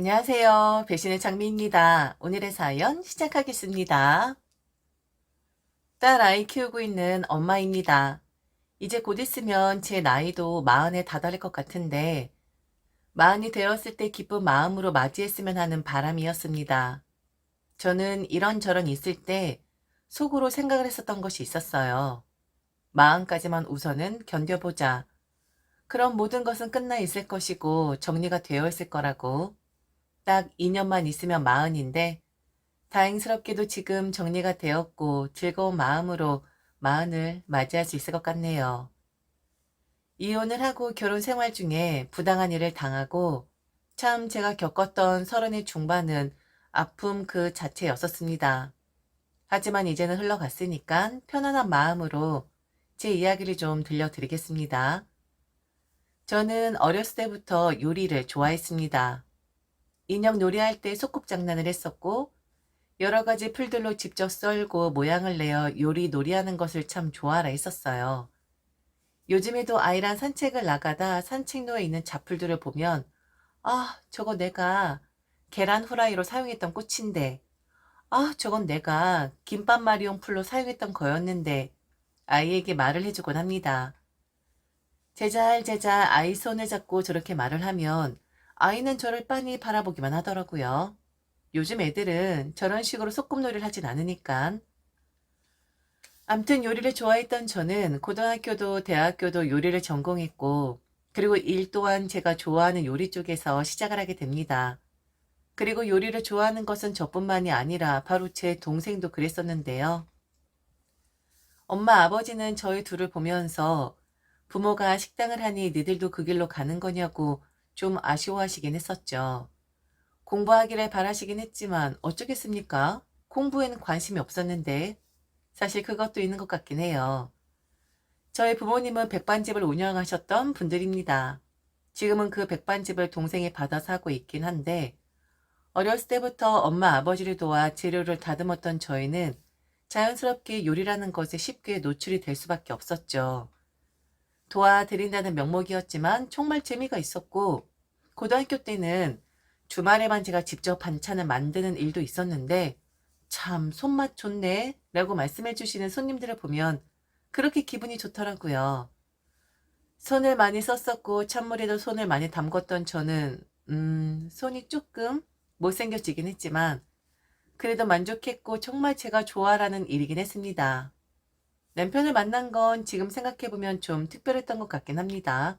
안녕하세요. 배신의 장미입니다. 오늘의 사연 시작하겠습니다. 딸 아이 키우고 있는 엄마입니다. 이제 곧 있으면 제 나이도 마흔에 다다를 것 같은데, 마흔이 되었을 때 기쁜 마음으로 맞이했으면 하는 바람이었습니다. 저는 이런저런 있을 때 속으로 생각을 했었던 것이 있었어요. 마흔까지만 우선은 견뎌보자. 그럼 모든 것은 끝나 있을 것이고 정리가 되어 있을 거라고. 딱 2년만 있으면 마흔인데, 다행스럽게도 지금 정리가 되었고 즐거운 마음으로 마흔을 맞이할 수 있을 것 같네요. 이혼을 하고 결혼 생활 중에 부당한 일을 당하고 참 제가 겪었던 서른의 중반은 아픔 그 자체였었습니다. 하지만 이제는 흘러갔으니까 편안한 마음으로 제 이야기를 좀 들려드리겠습니다. 저는 어렸을 때부터 요리를 좋아했습니다. 인형 놀이할 때 소꿉장난을 했었고 여러 가지 풀들로 직접 썰고 모양을 내어 요리 놀이하는 것을 참 좋아라 했었어요. 요즘에도 아이랑 산책을 나가다 산책로에 있는 잡풀들을 보면 저거 내가 계란 후라이로 사용했던 꽃인데 저건 내가 김밥 마리용 풀로 사용했던 거였는데 아이에게 말을 해주곤 합니다. 제잘 아이 손을 잡고 저렇게 말을 하면 아이는 저를 빤히 바라보기만 하더라고요. 요즘 애들은 저런 식으로 소꿉놀이를 하진 않으니까. 암튼 요리를 좋아했던 저는 고등학교도 대학교도 요리를 전공했고, 그리고 일 또한 제가 좋아하는 요리 쪽에서 시작을 하게 됩니다. 그리고 요리를 좋아하는 것은 저뿐만이 아니라 바로 제 동생도 그랬었는데요. 엄마 아버지는 저희 둘을 보면서 부모가 식당을 하니 니들도 그 길로 가는 거냐고 좀 아쉬워하시긴 했었죠. 공부하기를 바라시긴 했지만 어쩌겠습니까? 공부에는 관심이 없었는데 사실 그것도 있는 것 같긴 해요. 저희 부모님은 백반집을 운영하셨던 분들입니다. 지금은 그 백반집을 동생이 받아서 하고 있긴 한데 어렸을 때부터 엄마 아버지를 도와 재료를 다듬었던 저희는 자연스럽게 요리라는 것에 쉽게 노출이 될 수밖에 없었죠. 도와드린다는 명목이었지만 정말 재미가 있었고 고등학교 때는 주말에만 제가 직접 반찬을 만드는 일도 있었는데 참 손맛 좋네 라고 말씀해 주시는 손님들을 보면 그렇게 기분이 좋더라고요. 손을 많이 썼었고 찬물에도 손을 많이 담궜던 저는 손이 조금 못생겨지긴 했지만 그래도 만족했고 정말 제가 좋아라는 일이긴 했습니다. 남편을 만난 건 지금 생각해보면 좀 특별했던 것 같긴 합니다.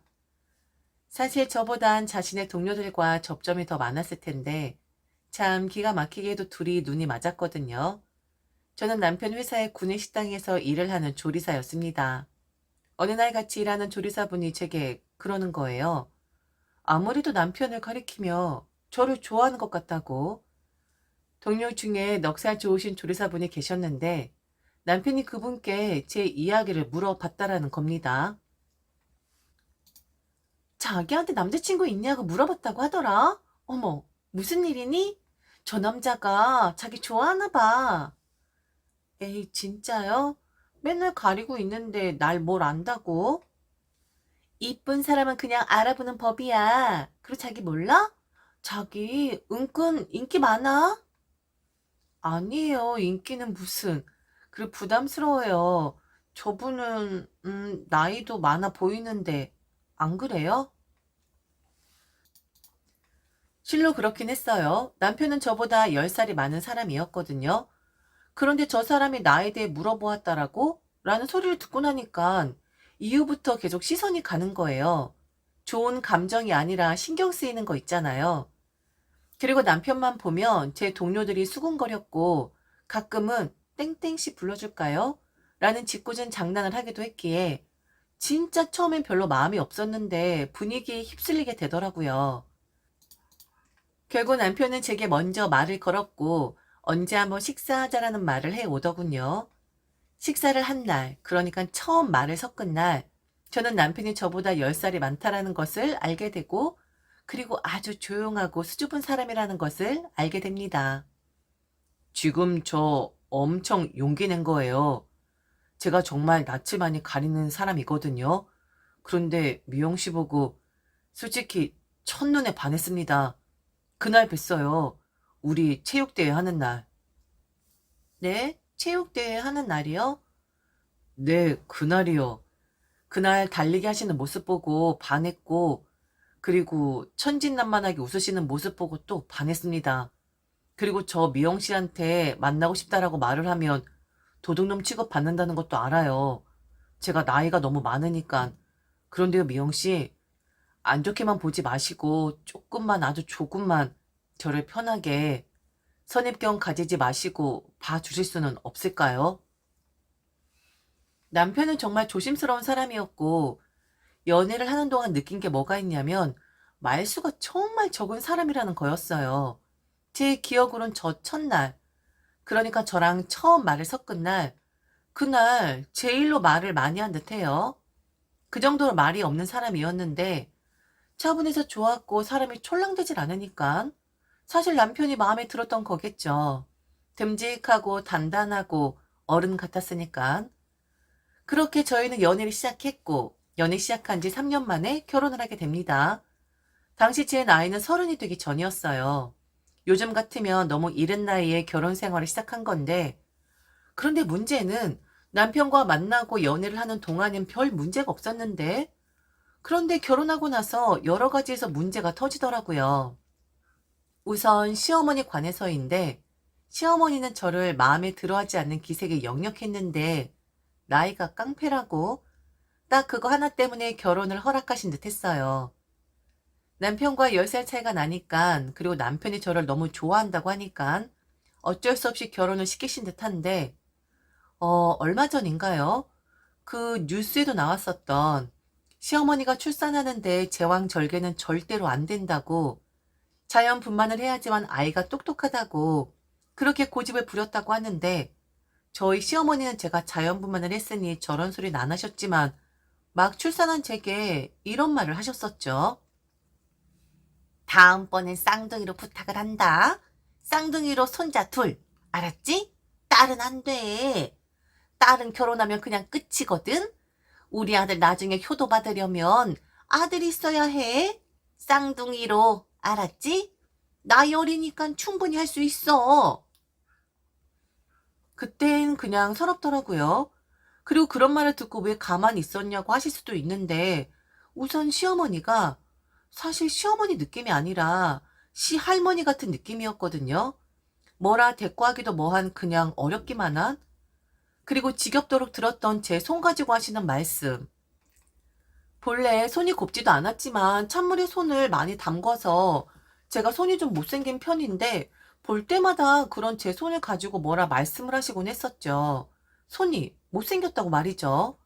사실 저보단 자신의 동료들과 접점이 더 많았을 텐데 참 기가 막히게도 둘이 눈이 맞았거든요. 저는 남편 회사의 구내식당에서 일을 하는 조리사였습니다. 어느 날 같이 일하는 조리사분이 제게 그러는 거예요. 아무래도 남편을 가리키며 저를 좋아하는 것 같다고. 동료 중에 넉살 좋으신 조리사분이 계셨는데 남편이 그분께 제 이야기를 물어봤다라는 겁니다. 자기한테 남자친구 있냐고 물어봤다고 하더라. 어머, 무슨 일이니? 저 남자가 자기 좋아하나 봐. 에이, 진짜요? 맨날 가리고 있는데 날 뭘 안다고? 이쁜 사람은 그냥 알아보는 법이야. 그리고 자기 몰라? 자기 은근 인기 많아? 아니에요. 인기는 무슨. 그리고 부담스러워요. 저분은 나이도 많아 보이는데 안 그래요? 실로 그렇긴 했어요. 남편은 저보다 10살이 많은 사람이었거든요. 그런데 저 사람이 나에 대해 물어보았다라고? 라는 소리를 듣고 나니까 이후부터 계속 시선이 가는 거예요. 좋은 감정이 아니라 신경 쓰이는 거 있잖아요. 그리고 남편만 보면 제 동료들이 수군거렸고 가끔은 땡땡씨 불러줄까요? 라는 짓궂은 장난을 하기도 했기에 진짜 처음엔 별로 마음이 없었는데 분위기에 휩쓸리게 되더라고요. 결국 남편은 제게 먼저 말을 걸었고 언제 한번 식사하자라는 말을 해 오더군요. 식사를 한 날, 그러니까 처음 말을 섞은 날, 저는 남편이 저보다 10살이 많다라는 것을 알게 되고 그리고 아주 조용하고 수줍은 사람이라는 것을 알게 됩니다. 지금 저 엄청 용기 낸 거예요. 제가 정말 낯을 많이 가리는 사람이거든요. 그런데 미영 씨 보고 솔직히 첫눈에 반했습니다. 그날 뵀어요. 우리 체육대회 하는 날. 네? 체육대회 하는 날이요? 네, 그날이요. 그날 달리기 하시는 모습 보고 반했고, 그리고 천진난만하게 웃으시는 모습 보고 또 반했습니다. 그리고 저 미영 씨한테 만나고 싶다라고 말을 하면 도둑놈 취급받는다는 것도 알아요. 제가 나이가 너무 많으니까. 그런데요, 미영 씨, 안 좋게만 보지 마시고 조금만, 아주 조금만 저를 편하게 선입견 가지지 마시고 봐주실 수는 없을까요? 남편은 정말 조심스러운 사람이었고, 연애를 하는 동안 느낀 게 뭐가 있냐면 말수가 정말 적은 사람이라는 거였어요. 제 기억으론 저 첫날, 그러니까 저랑 처음 말을 섞은 날, 그날 제 일로 말을 많이 한 듯해요. 그 정도로 말이 없는 사람이었는데 차분해서 좋았고 사람이 촐랑대질 않으니까 사실 남편이 마음에 들었던 거겠죠. 듬직하고 단단하고 어른 같았으니까. 그렇게 저희는 연애를 시작했고 연애 시작한 지 3년 만에 결혼을 하게 됩니다. 당시 제 나이는 30이 되기 전이었어요. 요즘 같으면 너무 이른 나이에 결혼 생활을 시작한 건데 그런데 문제는 남편과 만나고 연애를 하는 동안엔 별 문제가 없었는데 그런데 결혼하고 나서 여러 가지에서 문제가 터지더라고요. 우선 시어머니 관해서인데 시어머니는 저를 마음에 들어하지 않는 기색이 역력했는데 나이가 깡패라고 딱 그거 하나 때문에 결혼을 허락하신 듯 했어요. 남편과 10살 차이가 나니까 그리고 남편이 저를 너무 좋아한다고 하니까 어쩔 수 없이 결혼을 시키신 듯한데 얼마 전인가요? 그 뉴스에도 나왔었던 시어머니가 출산하는데 제왕절개는 절대로 안 된다고 자연 분만을 해야지만 아이가 똑똑하다고 그렇게 고집을 부렸다고 하는데 저희 시어머니는 제가 자연 분만을 했으니 저런 소리는 안 하셨지만 막 출산한 제게 이런 말을 하셨었죠. 다음번엔 쌍둥이로 부탁을 한다. 쌍둥이로 손자 둘. 알았지? 딸은 안 돼. 딸은 결혼하면 그냥 끝이거든. 우리 아들 나중에 효도 받으려면 아들이 있어야 해. 쌍둥이로. 알았지? 나이 어리니까 충분히 할 수 있어. 그땐 그냥 서럽더라고요. 그리고 그런 말을 듣고 왜 가만히 있었냐고 하실 수도 있는데 우선 시어머니가 사실 시어머니 느낌이 아니라 시할머니 같은 느낌이었거든요. 뭐라 대꾸하기도 뭐한 그냥 어렵기만 한 그리고 지겹도록 들었던 제 손 가지고 하시는 말씀. 본래 손이 곱지도 않았지만 찬물에 손을 많이 담궈서 제가 손이 좀 못생긴 편인데 볼 때마다 그런 제 손을 가지고 뭐라 말씀을 하시곤 했었죠. 손이 못생겼다고 말이죠.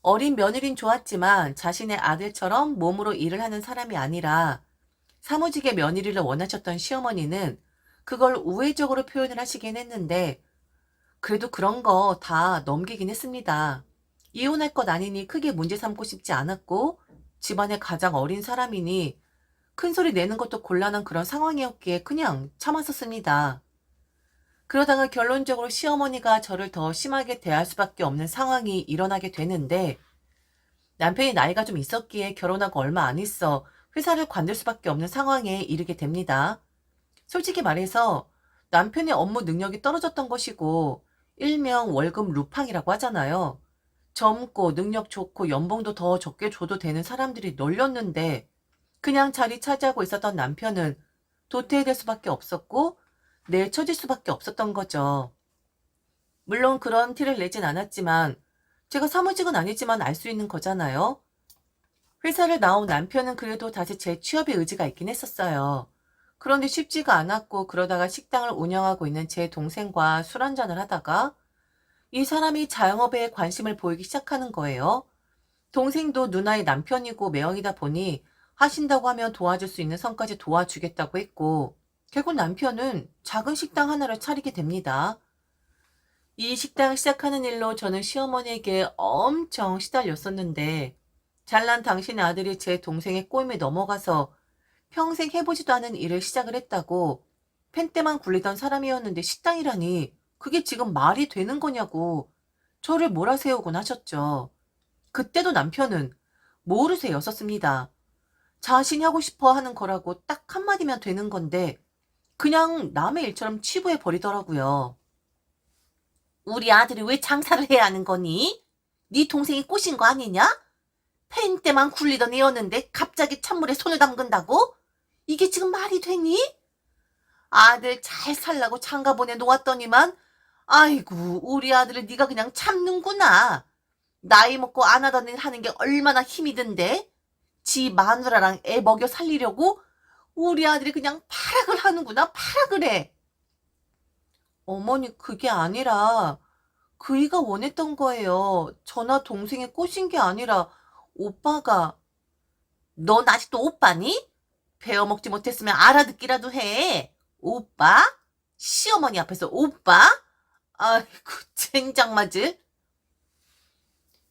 어린 며느린 좋았지만 자신의 아들처럼 몸으로 일을 하는 사람이 아니라 사무직의 며느리를 원하셨던 시어머니는 그걸 우회적으로 표현을 하시긴 했는데 그래도 그런 거 다 넘기긴 했습니다. 이혼할 것 아니니 크게 문제 삼고 싶지 않았고 집안의 가장 어린 사람이니 큰 소리 내는 것도 곤란한 그런 상황이었기에 그냥 참았었습니다. 그러다가 결론적으로 시어머니가 저를 더 심하게 대할 수밖에 없는 상황이 일어나게 되는데 남편이 나이가 좀 있었기에 결혼하고 얼마 안 있어 회사를 관둘 수밖에 없는 상황에 이르게 됩니다. 솔직히 말해서 남편의 업무 능력이 떨어졌던 것이고 일명 월급 루팡이라고 하잖아요. 젊고 능력 좋고 연봉도 더 적게 줘도 되는 사람들이 널렸는데 그냥 자리 차지하고 있었던 남편은 도태될 수밖에 없었고 내쳐질 수밖에 없었던 거죠. 물론 그런 티를 내진 않았지만 제가 사무직은 아니지만 알 수 있는 거잖아요. 회사를 나온 남편은 그래도 다시 재취업의 의지가 있긴 했었어요. 그런데 쉽지가 않았고 그러다가 식당을 운영하고 있는 제 동생과 술 한잔을 하다가 이 사람이 자영업에 관심을 보이기 시작하는 거예요. 동생도 누나의 남편이고 매형이다 보니 하신다고 하면 도와줄 수 있는 선까지 도와주겠다고 했고 결국 남편은 작은 식당 하나를 차리게 됩니다. 이 식당을 시작하는 일로 저는 시어머니에게 엄청 시달렸었는데 잘난 당신의 아들이 제 동생의 꼬임에 넘어가서 평생 해보지도 않은 일을 시작을 했다고 펜때만 굴리던 사람이었는데 식당이라니 그게 지금 말이 되는 거냐고 저를 몰아세우곤 하셨죠. 그때도 남편은 모르쇠였었습니다. 자신이 하고 싶어 하는 거라고 딱 한마디면 되는 건데 그냥 남의 일처럼 치부해 버리더라고요. 우리 아들이 왜 장사를 해야 하는 거니? 네 동생이 꼬신 거 아니냐? 팬 때만 굴리던 애였는데 갑자기 찬물에 손을 담근다고? 이게 지금 말이 되니? 아들 잘 살라고 장가 보내 놓았더니만 아이고 우리 아들을 네가 그냥 참는구나. 나이 먹고 안 하던 일 하는 게 얼마나 힘이 든데? 지 마누라랑 애 먹여 살리려고 우리 아들이 그냥 파락을 하는구나. 파락을 해. 어머니 그게 아니라 그이가 원했던 거예요. 저나 동생이 꼬신 게 아니라 오빠가. 넌 아직도 오빠니? 배워먹지 못했으면 알아듣기라도 해. 오빠? 시어머니 앞에서 오빠? 아이고 젠장 맞을.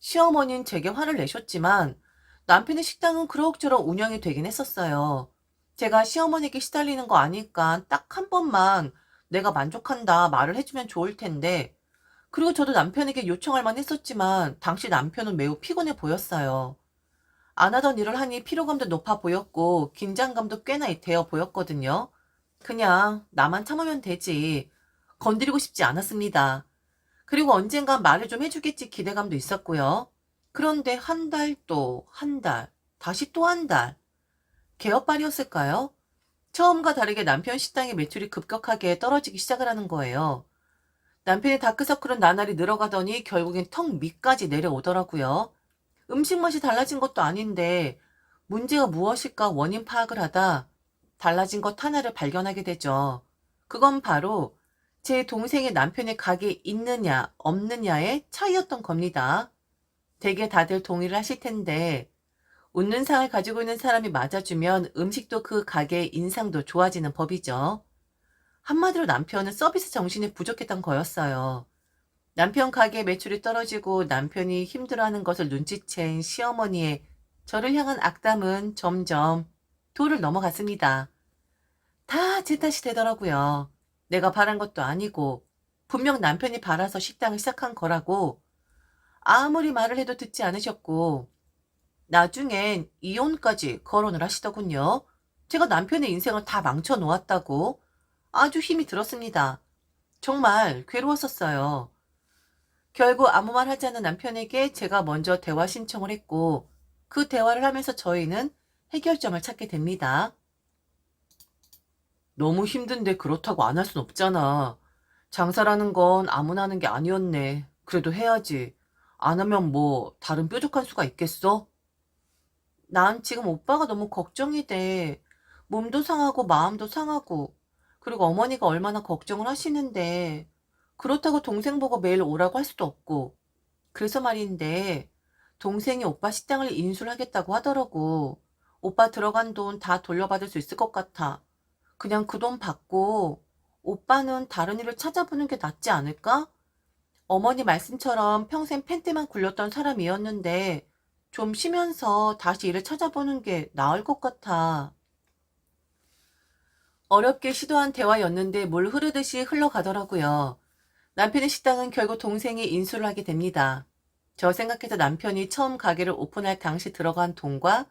시어머니는 제게 화를 내셨지만 남편의 식당은 그럭저럭 운영이 되긴 했었어요. 제가 시어머니에게 시달리는 거 아니까 딱 한 번만 내가 만족한다 말을 해주면 좋을 텐데, 그리고 저도 남편에게 요청할 만 했었지만 당시 남편은 매우 피곤해 보였어요. 안 하던 일을 하니 피로감도 높아 보였고 긴장감도 꽤나 되어 보였거든요. 그냥 나만 참으면 되지. 건드리고 싶지 않았습니다. 그리고 언젠간 말을 좀 해주겠지 기대감도 있었고요. 그런데 한 달 또 한 달, 다시 또 한 달. 개업발이었을까요? 처음과 다르게 남편 식당의 매출이 급격하게 떨어지기 시작을 하는 거예요. 남편의 다크서클은 나날이 늘어가더니 결국엔 턱 밑까지 내려오더라고요. 음식 맛이 달라진 것도 아닌데 문제가 무엇일까 원인 파악을 하다 달라진 것 하나를 발견하게 되죠. 그건 바로 제 동생의 남편의 가게에 있느냐 없느냐의 차이였던 겁니다. 대개 다들 동의를 하실 텐데 웃는 상을 가지고 있는 사람이 맞아주면 음식도 그 가게의 인상도 좋아지는 법이죠. 한마디로 남편은 서비스 정신이 부족했던 거였어요. 남편 가게 매출이 떨어지고 남편이 힘들어하는 것을 눈치챈 시어머니의 저를 향한 악담은 점점 도를 넘어갔습니다. 다 제 탓이 되더라고요. 내가 바란 것도 아니고 분명 남편이 바라서 식당을 시작한 거라고. 아무리 말을 해도 듣지 않으셨고 나중엔 이혼까지 거론을 하시더군요. 제가 남편의 인생을 다 망쳐놓았다고. 아주 힘이 들었습니다. 정말 괴로웠었어요. 결국 아무 말 하지 않는 남편에게 제가 먼저 대화 신청을 했고 그 대화를 하면서 저희는 해결점을 찾게 됩니다. 너무 힘든데 그렇다고 안 할 순 없잖아. 장사라는 건 아무나 하는 게 아니었네. 그래도 해야지. 안 하면 뭐 다른 뾰족한 수가 있겠어? 난 지금 오빠가 너무 걱정이 돼. 몸도 상하고 마음도 상하고. 그리고 어머니가 얼마나 걱정을 하시는데 그렇다고 동생 보고 매일 오라고 할 수도 없고. 그래서 말인데 동생이 오빠 식당을 인수하겠다고 하더라고. 오빠 들어간 돈 다 돌려받을 수 있을 것 같아. 그냥 그 돈 받고 오빠는 다른 일을 찾아보는 게 낫지 않을까? 어머니 말씀처럼 평생 펜트만 굴렸던 사람이었는데 좀 쉬면서 다시 일을 찾아보는 게 나을 것 같아. 어렵게 시도한 대화였는데 물 흐르듯이 흘러가더라고요. 남편의 식당은 결국 동생이 인수를 하게 됩니다. 저 생각해서 남편이 처음 가게를 오픈할 당시 들어간 돈과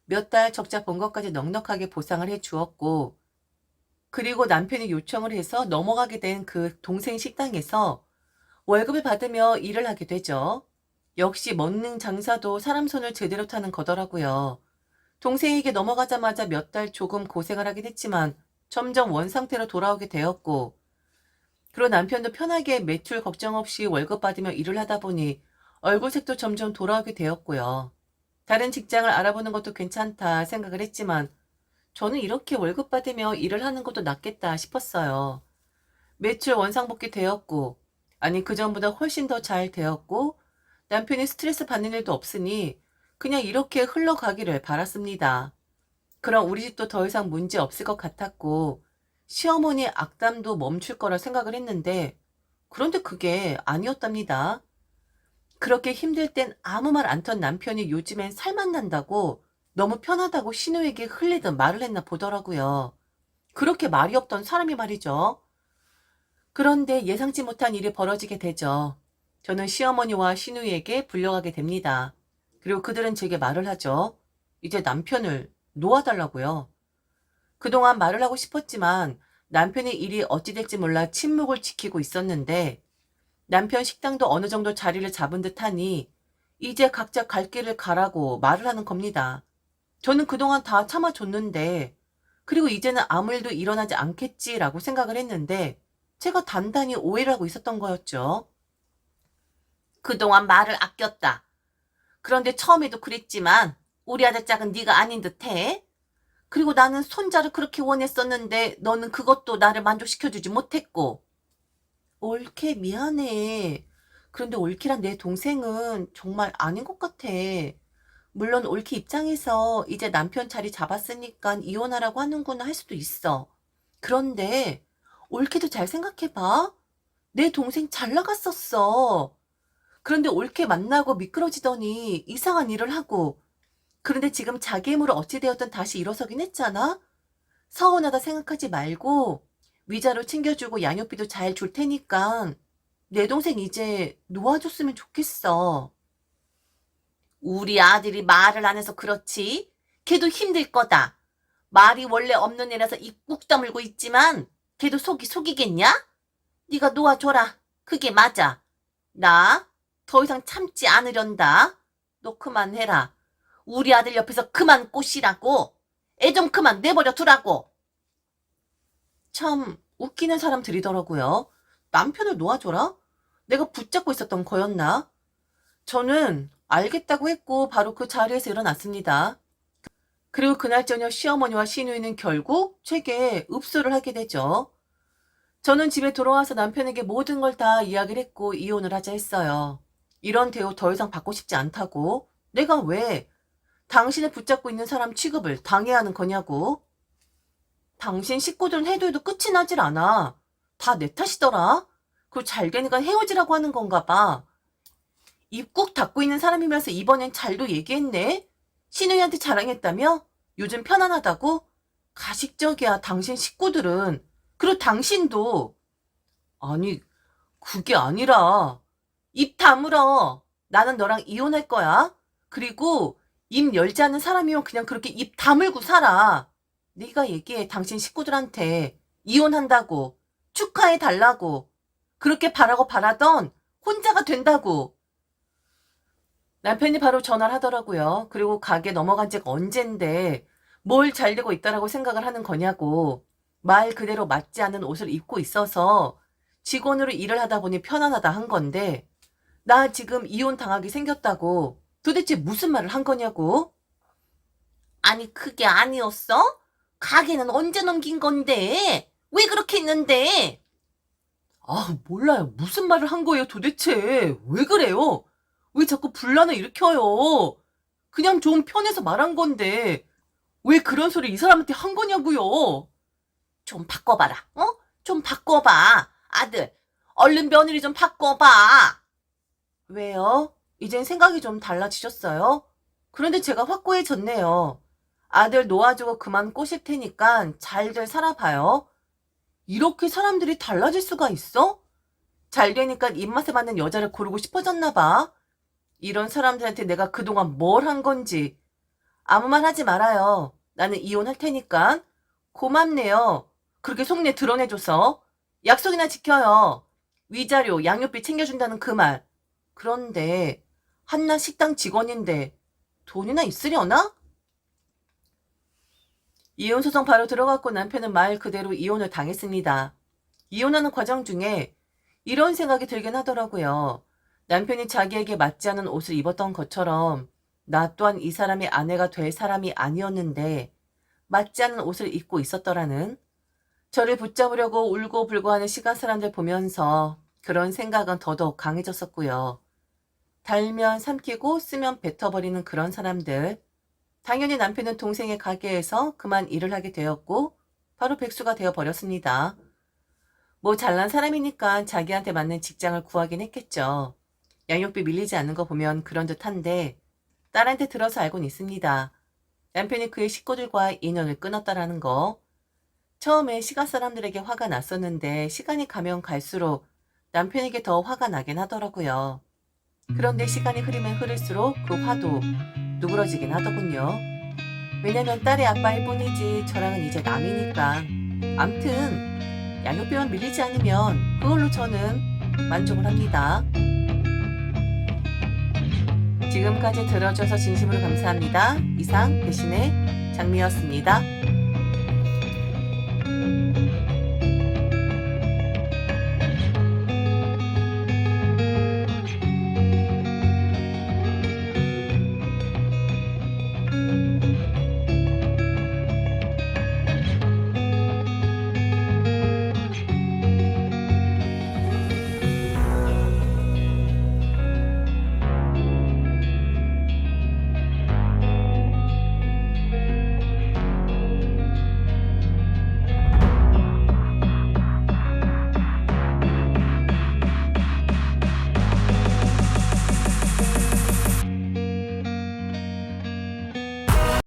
몇 달 적자 본 것까지 넉넉하게 보상을 해 주었고, 그리고 남편이 요청을 해서 넘어가게 된 그 동생 식당에서 월급을 받으며 일을 하게 되죠. 역시 먹는 장사도 사람 손을 제대로 타는 거더라고요. 동생에게 넘어가자마자 몇 달 조금 고생을 하긴 했지만 점점 원상태로 돌아오게 되었고, 그리고 남편도 편하게 매출 걱정 없이 월급 받으며 일을 하다 보니 얼굴색도 점점 돌아오게 되었고요. 다른 직장을 알아보는 것도 괜찮다 생각을 했지만 저는 이렇게 월급 받으며 일을 하는 것도 낫겠다 싶었어요. 매출 원상복귀 되었고, 아니 그전보다 훨씬 더 잘 되었고, 남편이 스트레스 받는 일도 없으니 그냥 이렇게 흘러가기를 바랐습니다. 그럼 우리 집도 더 이상 문제 없을 것 같았고 시어머니의 악담도 멈출 거라 생각을 했는데, 그런데 그게 아니었답니다. 그렇게 힘들 땐 아무 말 안 턴 남편이 요즘엔 살만 난다고 너무 편하다고 신우에게 흘리듯 말을 했나 보더라고요. 그렇게 말이 없던 사람이 말이죠. 그런데 예상치 못한 일이 벌어지게 되죠. 저는 시어머니와 신우에게 불려가게 됩니다. 그리고 그들은 제게 말을 하죠. 이제 남편을 놓아달라고요. 그동안 말을 하고 싶었지만 남편의 일이 어찌 될지 몰라 침묵을 지키고 있었는데 남편 식당도 어느 정도 자리를 잡은 듯하니 이제 각자 갈 길을 가라고 말을 하는 겁니다. 저는 그동안 다 참아줬는데 그리고 이제는 아무 일도 일어나지 않겠지라고 생각을 했는데 제가 단단히 오해를 하고 있었던 거였죠. 그동안 말을 아꼈다. 그런데 처음에도 그랬지만 우리 아들 짝은 네가 아닌 듯해. 그리고 나는 손자를 그렇게 원했었는데 너는 그것도 나를 만족시켜주지 못했고. 올케 미안해. 그런데 올케랑 내 동생은 정말 아닌 것 같아. 물론 올케 입장에서 이제 남편 자리 잡았으니까 이혼하라고 하는구나 할 수도 있어. 그런데 올케도 잘 생각해봐. 내 동생 잘 나갔었어. 그런데 올케 만나고 미끄러지더니 이상한 일을 하고 그런데 지금 자기 힘으로 어찌되었든 다시 일어서긴 했잖아? 서운하다 생각하지 말고 위자료 챙겨주고 양육비도 잘 줄 테니까 내 동생 이제 놓아줬으면 좋겠어. 우리 아들이 말을 안 해서 그렇지. 걔도 힘들 거다. 말이 원래 없는 애라서 입 꾹 다물고 있지만 걔도 속이 속이겠냐? 네가 놓아줘라. 그게 맞아. 나 더 이상 참지 않으련다. 너 그만해라. 우리 아들 옆에서 그만 꼬시라고. 애 좀 그만 내버려 두라고. 참 웃기는 사람들이더라고요. 남편을 놓아줘라? 내가 붙잡고 있었던 거였나? 저는 알겠다고 했고 바로 그 자리에서 일어났습니다. 그리고 그날 저녁 시어머니와 시누이는 결국 제게 읍소를 하게 되죠. 저는 집에 돌아와서 남편에게 모든 걸 다 이야기를 했고 이혼을 하자 했어요. 이런 대우 더 이상 받고 싶지 않다고. 내가 왜 당신을 붙잡고 있는 사람 취급을 당해야 하는 거냐고. 당신 식구들은 해도 해도 끝이 나질 않아. 다 내 탓이더라. 그걸 잘 되니까 헤어지라고 하는 건가 봐. 입 꾹 닫고 있는 사람이면서 이번엔 잘도 얘기했네. 신우이한테 자랑했다며? 요즘 편안하다고? 가식적이야 당신 식구들은. 그리고 당신도. 아니 그게 아니라 입 다물어. 나는 너랑 이혼할 거야. 그리고 입 열지 않는 사람이면 그냥 그렇게 입 다물고 살아. 네가 얘기해 당신 식구들한테 이혼한다고 축하해 달라고 그렇게 바라고 바라던 혼자가 된다고. 남편이 바로 전화를 하더라고요. 그리고 가게 넘어간 지가 언젠데 뭘 잘 되고 있다라고 생각을 하는 거냐고. 말 그대로 맞지 않는 옷을 입고 있어서 직원으로 일을 하다 보니 편안하다 한 건데 나 지금 이혼 당하게 생겼다고. 도대체 무슨 말을 한 거냐고. 아니 그게 아니었어? 가게는 언제 넘긴 건데? 왜 그렇게 했는데? 아 몰라요. 무슨 말을 한 거예요 도대체. 왜 그래요? 왜 자꾸 분란을 일으켜요? 그냥 좀 편해서 말한 건데 왜 그런 소리 이 사람한테 한 거냐고요. 좀 바꿔봐라. 어? 좀 바꿔봐. 아들 얼른 며느리 좀 바꿔봐. 왜요? 이젠 생각이 좀 달라지셨어요? 그런데 제가 확고해졌네요. 아들 놓아주고 그만 꼬실 테니까 잘들 살아봐요. 이렇게 사람들이 달라질 수가 있어? 잘 되니까 입맛에 맞는 여자를 고르고 싶어졌나 봐. 이런 사람들한테 내가 그동안 뭘 한 건지. 아무 말 하지 말아요. 나는 이혼할 테니까. 고맙네요. 그렇게 속내 드러내줘서. 약속이나 지켜요. 위자료, 양육비 챙겨준다는 그 말. 그런데 한낱 식당 직원인데 돈이나 있으려나? 이혼 소송 바로 들어갔고 남편은 말 그대로 이혼을 당했습니다. 이혼하는 과정 중에 이런 생각이 들긴 하더라고요. 남편이 자기에게 맞지 않은 옷을 입었던 것처럼 나 또한 이 사람의 아내가 될 사람이 아니었는데 맞지 않은 옷을 입고 있었더라는. 저를 붙잡으려고 울고불고 하는 시간 사람들 보면서 그런 생각은 더더욱 강해졌었고요. 달면 삼키고 쓰면 뱉어버리는 그런 사람들. 당연히 남편은 동생의 가게에서 그만 일을 하게 되었고 바로 백수가 되어버렸습니다. 뭐 잘난 사람이니까 자기한테 맞는 직장을 구하긴 했겠죠. 양육비 밀리지 않는 거 보면 그런 듯한데 딸한테 들어서 알고는 있습니다. 남편이 그의 식구들과 인연을 끊었다라는 거. 처음에 시간 사람들에게 화가 났었는데 시간이 가면 갈수록 남편에게 더 화가 나긴 하더라고요. 그런데 시간이 흐르면 흐를수록 그 화도 누그러지긴 하더군요. 왜냐면 딸의 아빠일 뿐이지 저랑은 이제 남이니까. 암튼 양육비만 밀리지 않으면 그걸로 저는 만족을 합니다. 지금까지 들어줘서 진심으로 감사합니다. 이상 배신의 장미였습니다.